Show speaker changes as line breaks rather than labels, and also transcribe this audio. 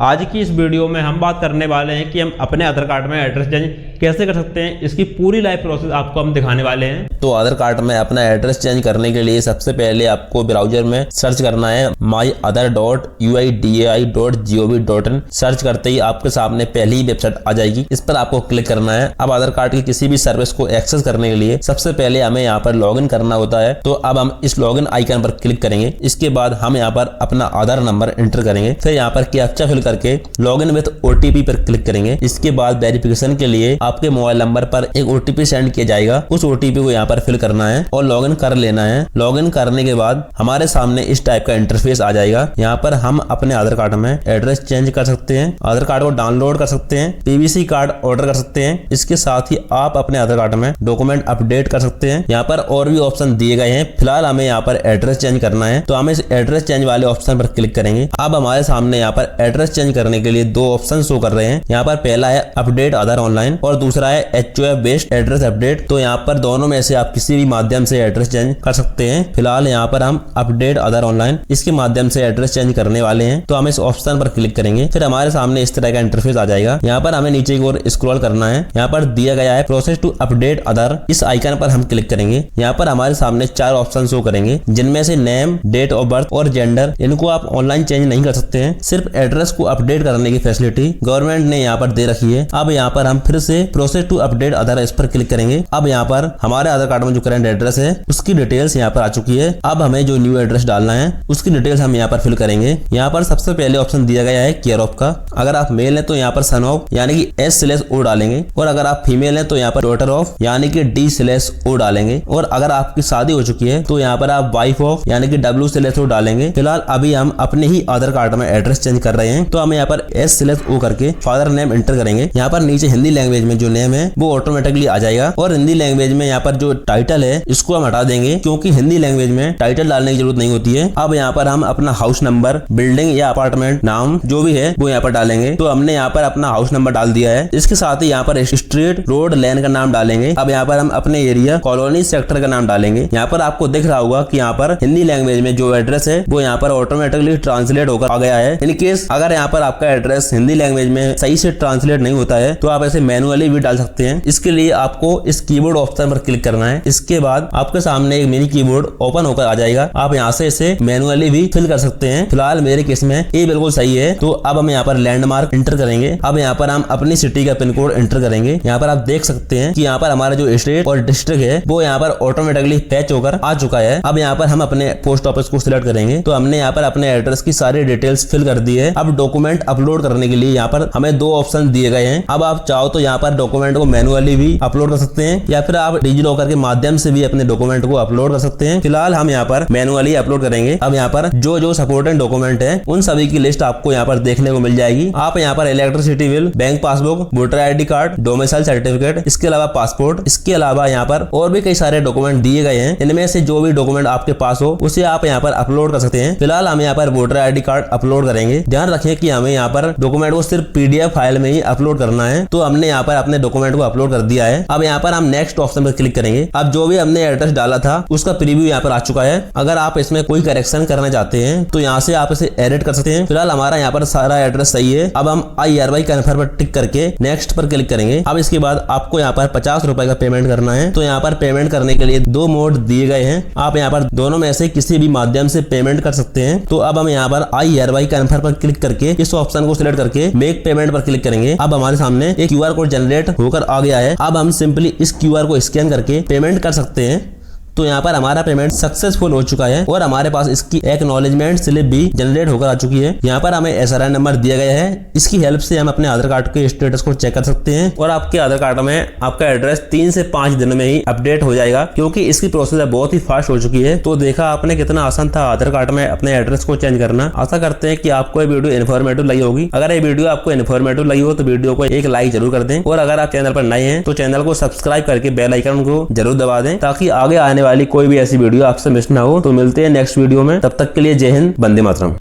आज की इस वीडियो में हम बात करने वाले हैं कि हम अपने आधार कार्ड में एड्रेस चेंज कैसे कर सकते हैं। इसकी पूरी लाइव प्रोसेस आपको हम दिखाने वाले हैं।
तो आधार कार्ड में अपना एड्रेस चेंज करने के लिए सबसे पहले आपको ब्राउजर में सर्च करना है myaadhar.uidai.gov.in। सर्च करते ही आपके सामने पहली ही वेबसाइट आ जाएगी, इस पर आपको क्लिक करना है। अब आधार कार्ड की किसी भी सर्विस को एक्सेस करने के लिए सबसे पहले हमें यहाँ पर लॉगिन करना होता है। तो अब हम इस लॉगिन आइकन पर क्लिक करेंगे। इसके बाद हम यहाँ पर अपना आधार नंबर एंटर करेंगे, फिर यहाँ पर कैप्चा फिल करके लॉगिन विद ओटीपी पर क्लिक करेंगे। इसके बाद वेरिफिकेशन के लिए आपके मोबाइल नंबर पर एक ओटीपी सेंड किया जाएगा, उस ओटीपी को यहाँ पर फिल करना है और लॉगिन कर लेना है। लॉगिन करने के बाद हमारे सामने इस टाइप का इंटरफेस आ जाएगा। यहाँ पर हम अपने आधार कार्ड में एड्रेस चेंज कर सकते हैं, आधार कार्ड को डाउनलोड कर सकते हैं, पीवीसी कार्ड ऑर्डर कर सकते हैं। इसके साथ ही आप अपने आधार कार्ड में डॉक्यूमेंट अपडेट कर सकते हैं। यहाँ पर और भी ऑप्शन दिए गए हैं। फिलहाल हमें यहाँ पर एड्रेस चेंज करना है, तो हम इस एड्रेस चेंज वाले ऑप्शन पर क्लिक करेंगे। अब हमारे सामने यहाँ पर एड्रेस चेंज करने के लिए दो ऑप्शन शो कर रहे हैं। यहाँ पर पहला है अपडेट आधार ऑनलाइन और दूसरा है HOF बेस्ड एड्रेस अपडेट। तो यहाँ पर दोनों में से आप किसी भी माध्यम से एड्रेस चेंज कर सकते हैं। फिलहाल यहाँ पर हम अपडेट आधार ऑनलाइन इसके माध्यम से एड्रेस चेंज करने वाले हैं, तो हम इस ऑप्शन पर क्लिक करेंगे। फिर हमारे सामने इस तरह का इंटरफेस आ जाएगा। यहाँ पर हमें नीचे की ओर स्क्रॉल करना है। यहाँ पर दिया गया है प्रोसेस टू अपडेट आधार, इस आइकन पर हम क्लिक करेंगे। यहाँ पर हमारे सामने 4 ऑप्शन शो करेंगे, जिनमें से नेम, डेट ऑफ बर्थ और जेंडर, इनको आप ऑनलाइन चेंज नहीं कर सकते हैं। सिर्फ एड्रेस को अपडेट करने की फैसिलिटी गवर्नमेंट ने यहाँ पर दे रखी है। अब यहाँ पर हम फिर से प्रोसेस टू अपडेट आधार इस पर क्लिक करेंगे। अब यहाँ पर हमारे आधार कार्ड में जो करंट एड्रेस है उसकी डिटेल्स यहाँ पर आ चुकी है। अब हमें जो न्यू एड्रेस डालना है उसकी डिटेल्स हम यहाँ पर फिल करेंगे। यहाँ पर सबसे पहले ऑप्शन दिया गया है केयर ऑफ का। अगर आप मेल हैं तो यहाँ पर सन ऑफ यानी कि S/O डालेंगे, और अगर आप फीमेल हैं तो यहाँ पर डॉटर ऑफ यानी कि D/O डालेंगे, और अगर आपकी शादी हो चुकी है तो यहाँ पर आप वाइफ ऑफ यानी कि W/O डालेंगे। फिलहाल अभी हम अपने ही आधार कार्ड में एड्रेस चेंज कर रहे हैं, तो हम यहाँ पर S/O करके फादर नेम एंटर करेंगे। यहाँ पर नीचे हिंदी लैंग्वेज में जो नेम है वो ऑटोमेटिकली आ जाएगा, और हिंदी लैंग्वेज में यहाँ पर जो टाइटल है इसको हम हटा देंगे, क्योंकि हिंदी लैंग्वेज में टाइटल डालने की जरूरत नहीं होती है। अब यहाँ पर हम अपना हाउस नंबर, बिल्डिंग या अपार्टमेंट नाम जो भी है वो यहाँ पर डालेंगे। तो हमने यहाँ पर अपना हाउस नंबर डाल दिया है। इसके साथ ही यहाँ पर स्ट्रीट, रोड, लैन का नाम डालेंगे। अब यहाँ पर हम अपने एरिया, कॉलोनी, सेक्टर का नाम डालेंगे। यहाँ पर आपको दिख रहा होगा कि यहाँ पर हिंदी लैंग्वेज में जो एड्रेस है वो यहाँ पर ऑटोमेटिकली ट्रांसलेट होकर आ गया है। इन केस अगर यहाँ पर आपका एड्रेस हिंदी लैंग्वेज में सही से ट्रांसलेट नहीं होता है तो आप ऐसे मैनुअली भी डाल सकते हैं। इसके लिए आपको इस कीबोर्ड ऑप्शन पर क्लिक करना है। इसके बाद आपके सामने एक मिनी कीबोर्ड ओपन होकर आ जाएगा। आप यहाँ से इसे मैनुअली भी फिल कर सकते हैं। फिलहाल मेरे केस में ये बिल्कुल सही है। तो अब हम यहाँ पर लैंडमार्क एंटर करेंगे। अब यहाँ पर हम अपनी सिटी का पिन कोड एंटर करेंगे। यहाँ पर आप देख सकते हैं कि यहाँ पर हमारा जो स्टेट और डिस्ट्रिक्ट है वो यहाँ पर ऑटोमेटिकली पैच होकर आ चुका है। अब यहाँ पर हम अपने पोस्ट ऑफिस को सिलेक्ट करेंगे। तो हमने यहाँ पर अपने एड्रेस की सारी डिटेल्स फिल कर दी है। अब डॉक्यूमेंट अपलोड करने के लिए यहाँ पर हमें 2 ऑप्शन दिए गए हैं। अब आप चाहो तो यहाँ पर डॉक्यूमेंट को मैनुअली भी अपलोड कर सकते हैं, या फिर आप डिजिलॉकर के माध्यम से भी अपने डॉक्यूमेंट को अपलोड कर सकते हैं। फिलहाल हम यहाँ पर मैनुअली अपलोड करेंगे। अब यहाँ पर जो सपोर्टेड डॉक्यूमेंट है उन सभी की लिस्ट आपको यहाँ पर देखने को मिल जाएगी। आप यहाँ पर electricity bill, bank passbook, voter ID card, domicile certificate, इसके अलावा पासपोर्ट, इसके अलावा यहाँ पर और भी कई सारे डॉक्यूमेंट दिए गए हैं। इनमें से जो भी डॉक्यूमेंट आपके पास हो उसे आप यहाँ पर अपलोड कर सकते हैं। फिलहाल हम यहाँ पर वोटर ID कार्ड अपलोड करेंगे। ध्यान रखें कि हमें यहाँ पर डॉक्यूमेंट को सिर्फ PDF फाइल में ही अपलोड करना है। तो हमने यहाँ पर अपने डॉक्यूमेंट को अपलोड कर दिया है। अब यहाँ पर हम नेक्स्ट ऑप्शन पर क्लिक करेंगे। अब जो भी हमने एड्रेस डाला था उसका प्रीव्यू यहाँ पर आ चुका है। अगर आप इसमें कोई करेक्शन करना चाहते हैं तो यहाँ से आप इसे एडिट कर सकते हैं। फिलहाल हमारा यहाँ पर सारा एड्रेस सही है। अब हम IRY कन्फर्म पर टिक करके नेक्स्ट पर क्लिक करेंगे। अब इसके बाद आपको यहाँ पर 50 रुपए का पेमेंट करना है। तो यहाँ पर पेमेंट करने के लिए 2 मोड दिए गए हैं। आप यहाँ पर दोनों में से किसी भी माध्यम से पेमेंट कर सकते हैं। तो अब हम यहाँ पर IRY कन्फर्म पर क्लिक करके इस ऑप्शन को सिलेक्ट करके मेक पेमेंट पर क्लिक करेंगे। अब हमारे सामने एक QR कोड जनरेट होकर आ गया है। अब हम सिंपली इस QR को स्कैन करके पेमेंट कर सकते हैं। तो यहाँ पर हमारा पेमेंट सक्सेसफुल हो चुका है और हमारे पास इसकी एक्नॉलेजमेंट स्लिप भी जनरेट होकर आ चुकी है। यहाँ पर हमें SRI नंबर दिया गया है। इसकी हेल्प से हम अपने आधार कार्ड के स्टेटस को चेक कर सकते हैं, और आपके आधार कार्ड में आपका एड्रेस 3 से 5 दिन में ही अपडेट हो जाएगा, क्योंकि इसकी प्रोसेस बहुत ही फास्ट हो चुकी है। तो देखा आपने कितना आसान था आधार कार्ड में अपने एड्रेस को चेंज करना। आशा करते हैं कि आपको ये वीडियो इन्फॉर्मेटिव लगी होगी। अगर ये वीडियो आपको इन्फॉर्मेटिव लगी हो तो वीडियो को एक लाइक जरूर कर दें, और अगर आप चैनल पर नए हैं तो चैनल को सब्सक्राइब करके बेल आइकन को जरूर दबा दें, ताकि आगे आने वाली कोई भी ऐसी वीडियो आपसे मिस ना हो। तो मिलते हैं नेक्स्ट वीडियो में। तब तक के लिए जय हिंद, वंदे मातरम।